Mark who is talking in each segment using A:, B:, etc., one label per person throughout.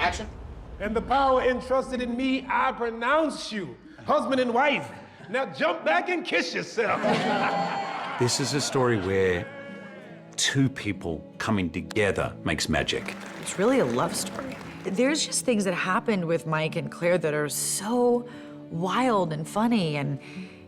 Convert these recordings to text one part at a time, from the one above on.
A: Action.
B: And the power entrusted in me, I pronounce you husband and wife. Now jump back and kiss yourself.
C: This is a story where two people coming together makes magic.
D: It's really a love story. There's just things that happened with Mike and Claire that are so wild and funny, and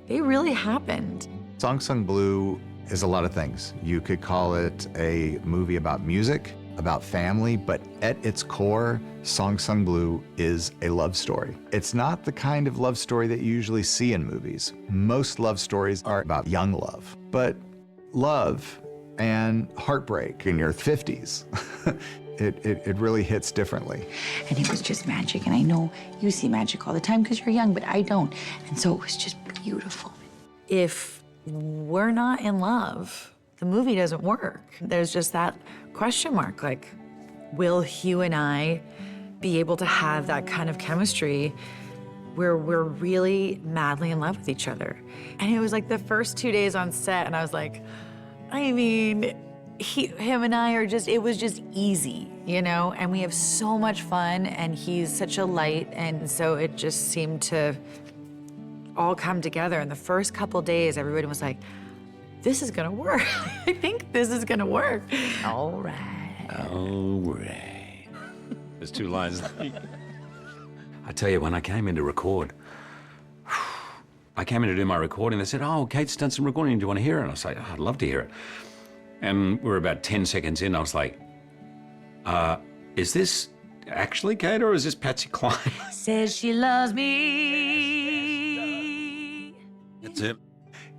D: they really happened.
E: Song Sung Blue is a lot of things. You could call it a movie about music, about family, but at its core, Song Sung Blue is a love story. It's not the kind of love story that you usually see in movies. Most love stories are about young love, but love and heartbreak in your 50s, it really hits differently.
F: And it was just magic, and I know you see magic all the time because you're young, but I don't. And so it was just beautiful.
D: If we're not in love, the movie doesn't work. There's just that question mark, like, will Hugh and I be able to have that kind of chemistry where we're really madly in love with each other? And it was like the first 2 days on set, and I was like, I mean, him and I are just, it was just easy, you know? And we have so much fun, and he's such a light, and so it just seemed to all come together. And the first couple days, everybody was like, this is gonna work. I think this is gonna work. All right.
C: All right. There's two lines. I tell you, when I came in to record, I came in to do my recording. They said, oh, Kate's done some recording. Do you want to hear it? And I was like, oh, I'd love to hear it. And we were about 10 seconds in. I was like, is this actually Kate or is this Patsy Cline?
D: Says she loves me.
C: That's it.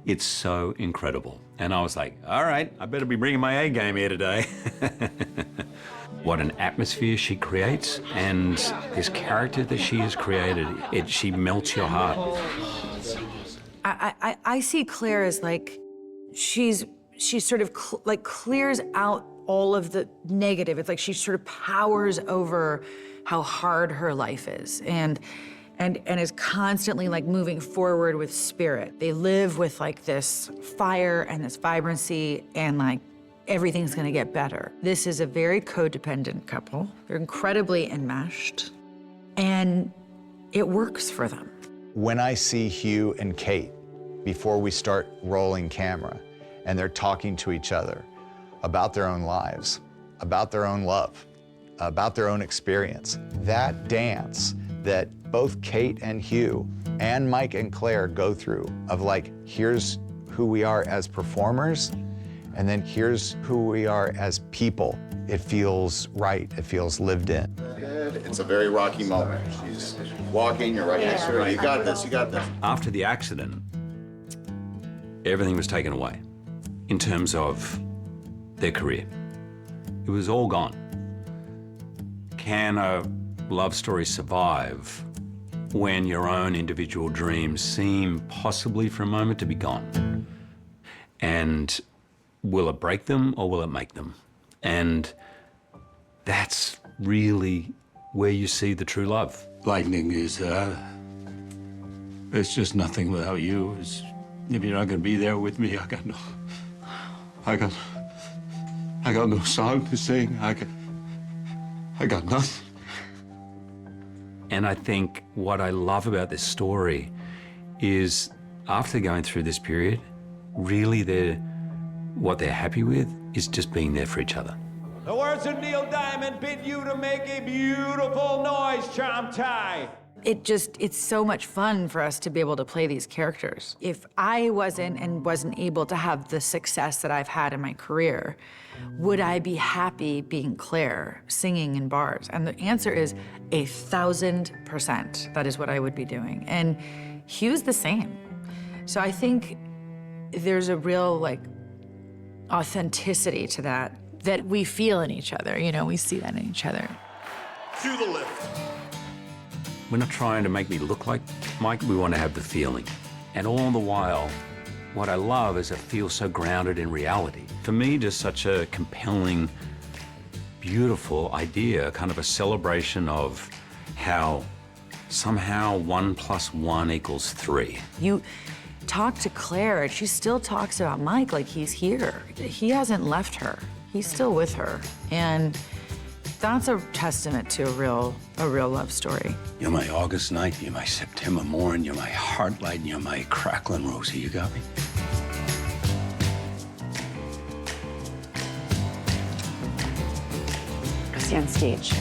C: It's so incredible. And I was like, all right, I better be bringing my A game here today. What an atmosphere she creates, and this character that she has created, she melts your heart.
D: I see Claire as like, she sort of like clears out all of the negative. It's like she sort of powers over how hard her life is, and is constantly like moving forward with spirit. They live with like this fire and this vibrancy, and like everything's gonna get better. This is a very codependent couple. They're incredibly enmeshed, and it works for them.
E: When I see Hugh and Kate before we start rolling camera, and they're talking to each other about their own lives, about their own love, about their own experience, that dance that both Kate and Hugh and Mike and Claire go through of like, here's who we are as performers, and then here's who we are as people. It feels right, it feels lived in.
A: It's a very rocky moment. She's walking, you're right next to her. You got this, you got this.
C: After the accident, everything was taken away in terms of their career. It was all gone. Can a love story survive when your own individual dreams seem possibly for a moment to be gone? And will it break them or will it make them? And that's really where you see the true love.
G: Lightning is, it's just nothing without you. If you're not gonna be there with me, I got no song to sing. I got nothing.
C: And I think what I love about this story is after going through this period, really what they're happy with is just being there for each other.
H: The words of Neil Diamond bid you to make a beautiful noise, Chom Ty.
D: It's so much fun for us to be able to play these characters. If I wasn't able to have the success that I've had in my career, would I be happy being Claire, singing in bars? And the answer is 1,000%. That is what I would be doing. And Hugh's the same. So I think there's a real like authenticity to that we feel in each other. You know, we see that in each other.
A: To the lift.
C: We're not trying to make me look like Mike, we want to have the feeling. And all the while, what I love is it feels so grounded in reality. For me, just such a compelling, beautiful idea, kind of a celebration of how somehow 1 + 1 = 3.
D: You talk to Claire, and she still talks about Mike like he's here. He hasn't left her. He's still with her. And That's a testament to a real love story.
C: You're my August night, you're my September morn, you're my heart light, and you're my crackling Rosie. You got me?
F: Go see on stage.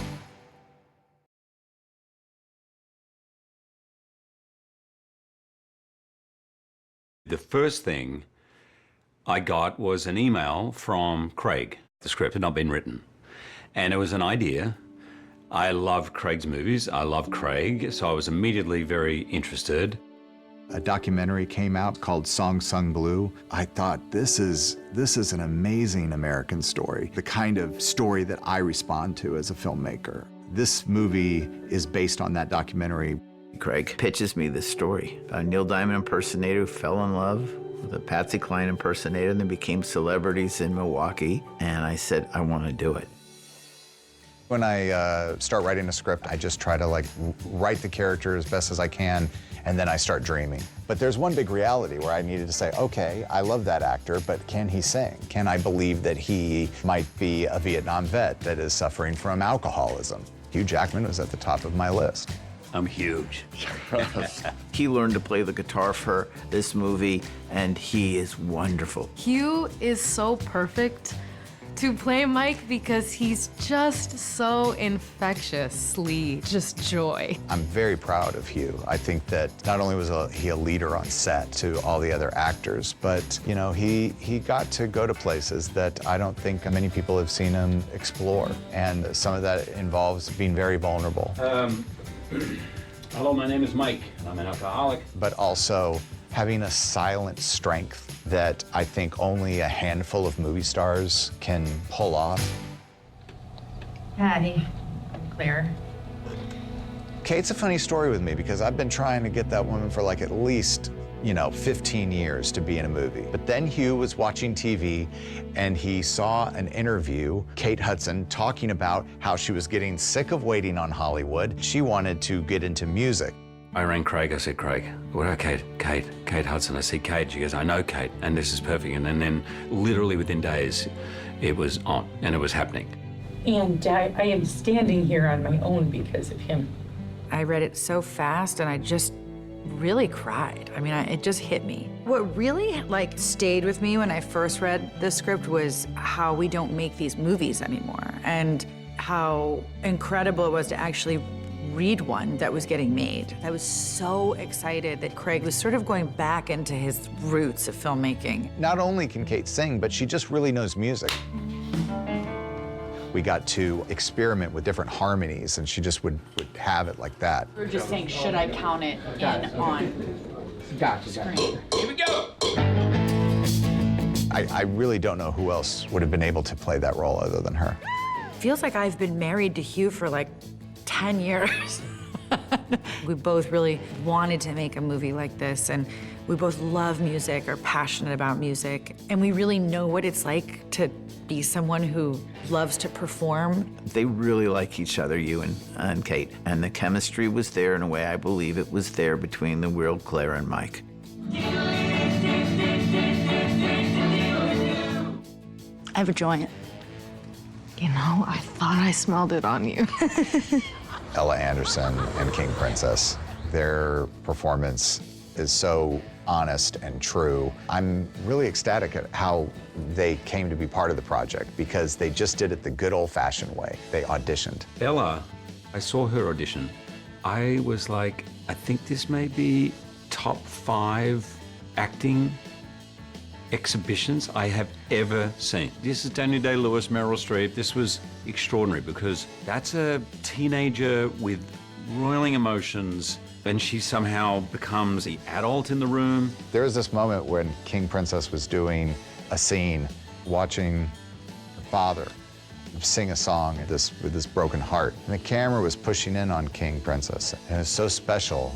C: The first thing I got was an email from Craig. The script had not been written. And it was an idea. I love Craig's movies. I love Craig, so I was immediately very interested.
E: A documentary came out called Song Sung Blue. I thought, this is an amazing American story, the kind of story that I respond to as a filmmaker. This movie is based on that documentary.
I: Craig pitches me this story about a Neil Diamond impersonator who fell in love with a Patsy Cline impersonator and then became celebrities in Milwaukee. And I said, I want to do it.
E: When I start writing a script, I just try to write the character as best as I can, and then I start dreaming. But there's one big reality where I needed to say, okay, I love that actor, but can he sing? Can I believe that he might be a Vietnam vet that is suffering from alcoholism? Hugh Jackman was at the top of my list.
C: I'm huge.
I: He learned to play the guitar for this movie, and he is wonderful.
J: Hugh is so perfect to play Mike because he's just so infectiously just joy.
E: I'm very proud of Hugh. I think that not only was he a leader on set to all the other actors, but he got to go to places that I don't think many people have seen him explore. And some of that involves being very vulnerable.
C: Hello, my name is Mike, and I'm an alcoholic.
E: But also having a silent strength that I think only a handful of movie stars can pull off.
J: Patty, Claire.
E: Kate's a funny story with me because I've been trying to get that woman for at least 15 years to be in a movie. But then Hugh was watching TV and he saw an interview, Kate Hudson, talking about how she was getting sick of waiting on Hollywood. She wanted to get into music.
C: I rang Craig. I said, Craig, what about Kate Hudson? I said, Kate. She goes, I know Kate, and this is perfect. And then literally within days, it was on, and it was happening.
K: And I am standing here on my own because of him.
D: I read it so fast, and I just really cried. I mean, it just hit me. What really stayed with me when I first read the script was how we don't make these movies anymore, and how incredible it was to actually read one that was getting made. I was so excited that Craig was sort of going back into his roots of filmmaking.
E: Not only can Kate sing, but she just really knows music. We got to experiment with different harmonies, and she just would have it like that.
F: We're just saying, should I count it in on screen?
H: Here we go.
E: I really don't know who else would have been able to play that role other than her.
D: Feels like I've been married to Hugh for 10 years. We both really wanted to make a movie like this, and we both love music, are passionate about music, and we really know what it's like to be someone who loves to perform.
I: They really like each other, you and Kate, and the chemistry was there in a way I believe it was there between the real Claire and Mike.
F: I have a joint.
J: I thought I smelled it on you.
E: Ella Anderson and King Princess, their performance is so honest and true. I'm really ecstatic at how they came to be part of the project because they just did it the good old-fashioned way. They auditioned.
C: Ella, I saw her audition. I was like, I think this may be top 5 acting exhibitions I have ever seen. This is Daniel Day-Lewis, Meryl Streep. This was extraordinary because that's a teenager with roiling emotions, and she somehow becomes the adult in the room.
E: There was this moment when King Princess was doing a scene, watching her father sing a song with this broken heart. And the camera was pushing in on King Princess. And it was so special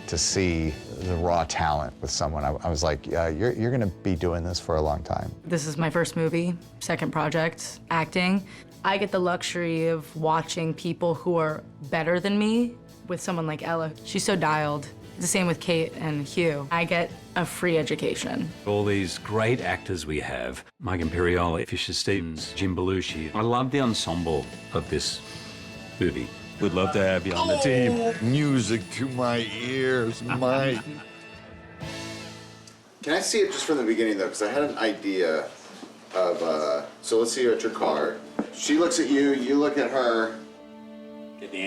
E: to see the raw talent with someone. I was like, yeah, you're gonna be doing this for a long time.
J: This is my first movie, second project, acting. I get the luxury of watching people who are better than me with someone like Ella. She's so dialed. The same with Kate and Hugh. I get a free education.
C: All these great actors we have, Mike Imperioli, Fisher Stevens, Jim Belushi. I love the ensemble of this movie.
G: We'd love to have you on the team.
A: Music to my ears, Mike. Can I see it just from the beginning, though? Because I had an idea of, so let's see her at your car. She looks at you, you look at her.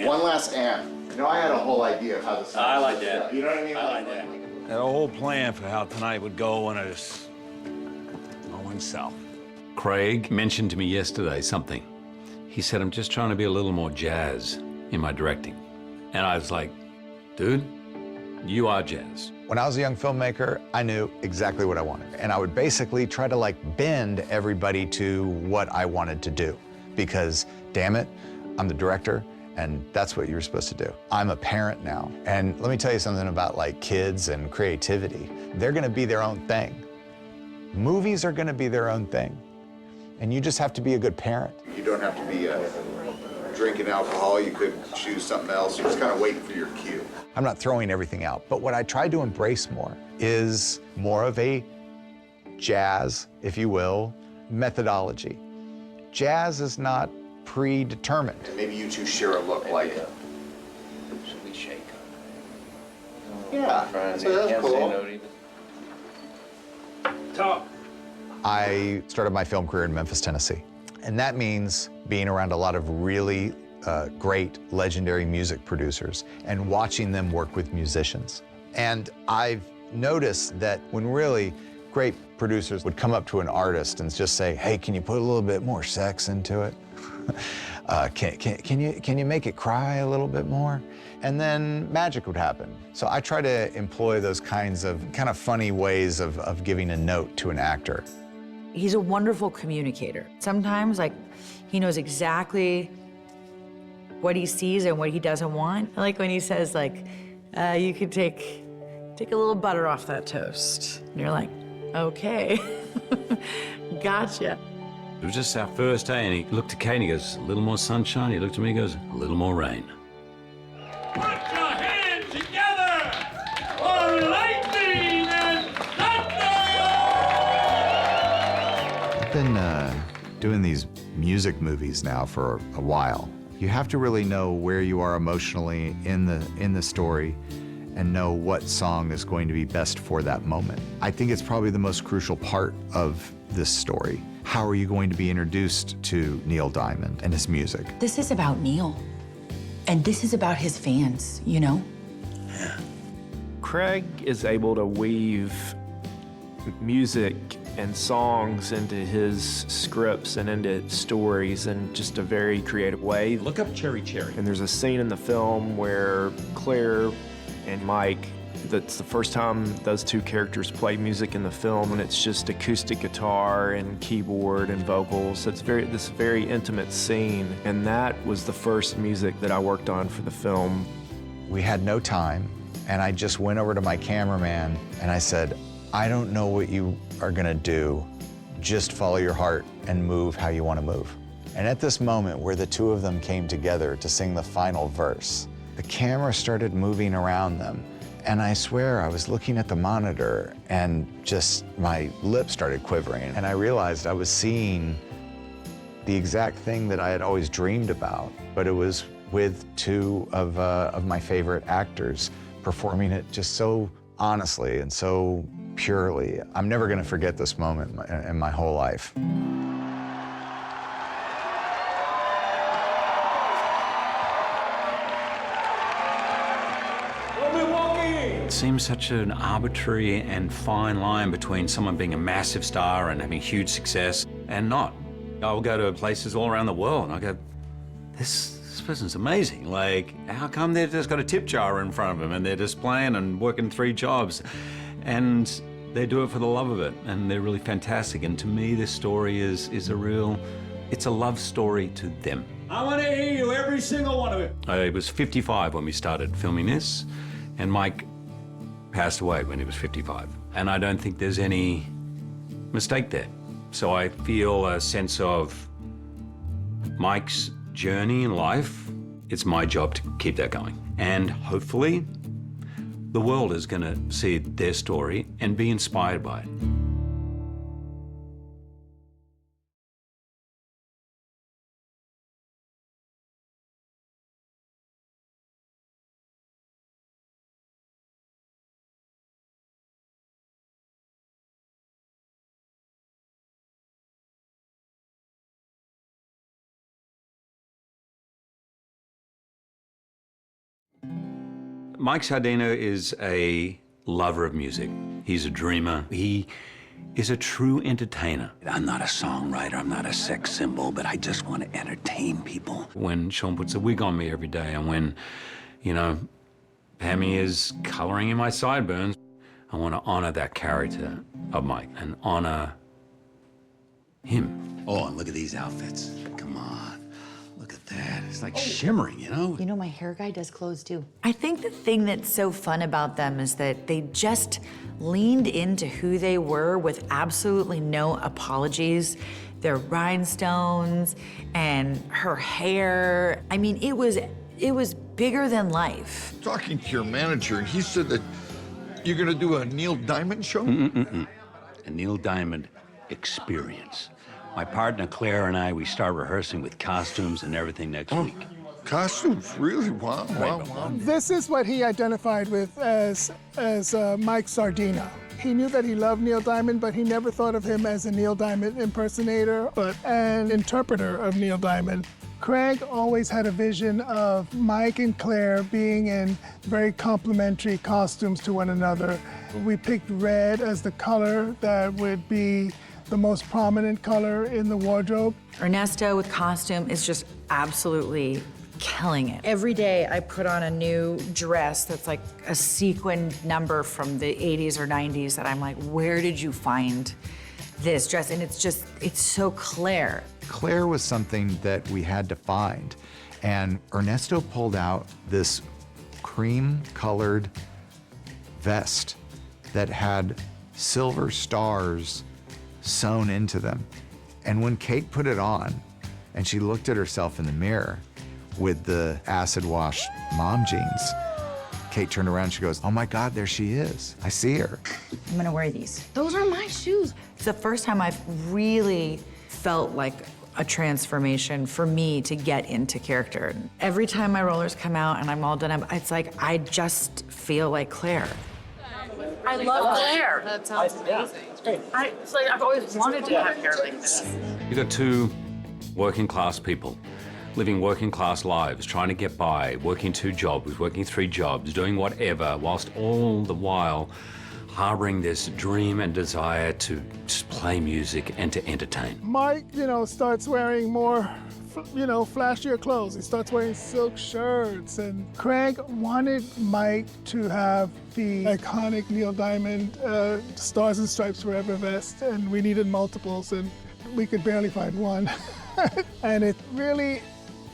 A: One last and. You know, I had a whole idea of how this
C: I like
A: was
C: that.
A: go. You know what I mean?
C: I like that.
L: Had a whole plan for how tonight would go, and I just all went south.
C: Craig mentioned to me yesterday something. He said, I'm just trying to be a little more jazz in my directing. And I was like, dude, you are jazz.
E: When I was a young filmmaker, I knew exactly what I wanted. And I would basically try to like bend everybody to what I wanted to do. Because, damn it, I'm the director, and that's what you're supposed to do. I'm a parent now, and let me tell you something about like kids and creativity. They're gonna be their own thing. Movies are gonna be their own thing. And you just have to be a good parent.
A: You don't have to be drinking alcohol. You could choose something else. You're just kind of waiting for your cue.
E: I'm not throwing everything out, but what I tried to embrace more is more of a jazz, if you will, methodology. Jazz is not predetermined.
A: Maybe you two share a look like it.
I: Should we shake?
A: Yeah, so that's cool.
B: Talk.
E: I started my film career in Memphis, Tennessee. And that means being around a lot of really great, legendary music producers and watching them work with musicians. And I've noticed that when really great producers would come up to an artist and just say, hey, can you put a little bit more sex into it? Can you make it cry a little bit more? And then magic would happen. So I try to employ those kinds of kind of funny ways of giving a note to an actor.
D: He's a wonderful communicator. Sometimes, like, he knows exactly what he sees and what he doesn't want. Like when he says, like, you could take a little butter off that toast. And you're like, okay, gotcha.
C: It was just our first day, and he looked at Kate and he goes, a little more sunshine. He looked at me and goes, a little more rain.
H: Put your hands together for lightning and thunder!
E: I've been doing these music movies now for a while. You have to really know where you are emotionally in the story and know what song is going to be best for that moment. I think it's probably the most crucial part of this story. How are you going to be introduced to Neil Diamond and his music?
F: This is about Neil. And this is about his fans, you know?
M: Craig is able to weave music and songs into his scripts and into stories in just a very creative way.
H: Look up Cherry Cherry.
M: And there's a scene in the film where Claire and Mike, that's the first time those two characters play music in the film, and it's just acoustic guitar and keyboard and vocals. So it's this very intimate scene, and that was the first music that I worked on for the film.
E: We had no time, and I just went over to my cameraman and I said, I don't know what you are gonna do. Just follow your heart and move how you wanna move. And at this moment where the two of them came together to sing the final verse, the camera started moving around them. And I swear I was looking at the monitor and just my lips started quivering. And I realized I was seeing the exact thing that I had always dreamed about, but it was with two of my favorite actors performing it just so honestly and so purely. I'm never gonna forget this moment in my whole life.
C: It seems such an arbitrary and fine line between someone being a massive star and having huge success and not. I'll go to places all around the world and I go, this person's amazing. Like, how come they've just got a tip jar in front of them and they're just playing and working 3 jobs? And they do it for the love of it, and they're really fantastic. And to me, this story is it's a love story to them.
H: I want to hear you, every single one of it.
C: I was 55 when we started filming this, and Mike passed away when he was 55. And I don't think there's any mistake there. So I feel a sense of Mike's journey in life. It's my job to keep that going. And hopefully, the world is going to see their story and be inspired by it. Mike Sardino is a lover of music. He's a dreamer. He is a true entertainer.
N: I'm not a songwriter, I'm not a sex symbol, but I just want to entertain people.
C: When Sean puts a wig on me every day, and when, you know, Pammy is coloring in my sideburns, I want to honor that character of Mike and honor him.
N: Oh, and look at these outfits. Come on, look at that. It's like shimmering, you know?
F: You know, my hair guy does clothes too.
D: I think the thing that's so fun about them is that they just leaned into who they were with absolutely no apologies. Their rhinestones and her hair. I mean, it was bigger than life.
G: Talking to your manager, and he said that you're gonna do a Neil Diamond show?
N: A Neil Diamond experience. My partner Claire and I, we start rehearsing with costumes and everything next week.
G: Costumes, really? Wow, wow.
O: This is what he identified with as Mike Sardino. He knew that he loved Neil Diamond, but he never thought of him as a Neil Diamond impersonator, but an interpreter of Neil Diamond. Craig always had a vision of Mike and Claire being in very complementary costumes to one another. We picked red as the color that would be the most prominent color in the wardrobe.
D: Ernesto with costume is just absolutely killing it. Every day I put on a new dress that's like a sequined number from the 80s or 90s that I'm like, where did you find this dress? And it's so Claire.
E: Claire was something that we had to find. And Ernesto pulled out this cream-colored vest that had silver stars sewn into them. And when Kate put it on, and she looked at herself in the mirror with the acid-wash mom jeans, Kate turned around, she goes, oh my God, there she is. I see her.
F: I'm gonna wear these.
D: Those are my shoes. It's the first time I've really felt like a transformation for me to get into character. Every time my rollers come out and I'm all done up, it's like I just feel like Claire. I love Claire.
J: That sounds amazing. It's like I've always wanted to have hair like this.
C: You got two working class people living working class lives, trying to get by, working 2 jobs, working 3 jobs, doing whatever, whilst all the while harboring this dream and desire to just play music and to entertain.
O: Mike, starts wearing more, flashier clothes. He starts wearing silk shirts. And Craig wanted Mike to have the iconic Neil Diamond Stars and Stripes Forever vest, and we needed multiples, and we could barely find one. And it really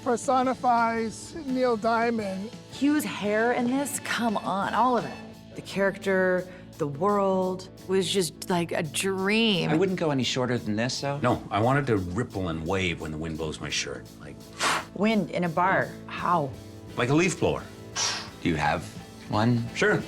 O: personifies Neil Diamond.
D: Hugh's hair in this, come on, all of it. The character, the world was just like a dream.
N: I wouldn't go any shorter than this, though.
C: No, I wanted to ripple and wave when the wind blows my shirt. Like
D: wind in a bar, how?
C: Like a leaf blower.
N: Do you have one?
C: Sure.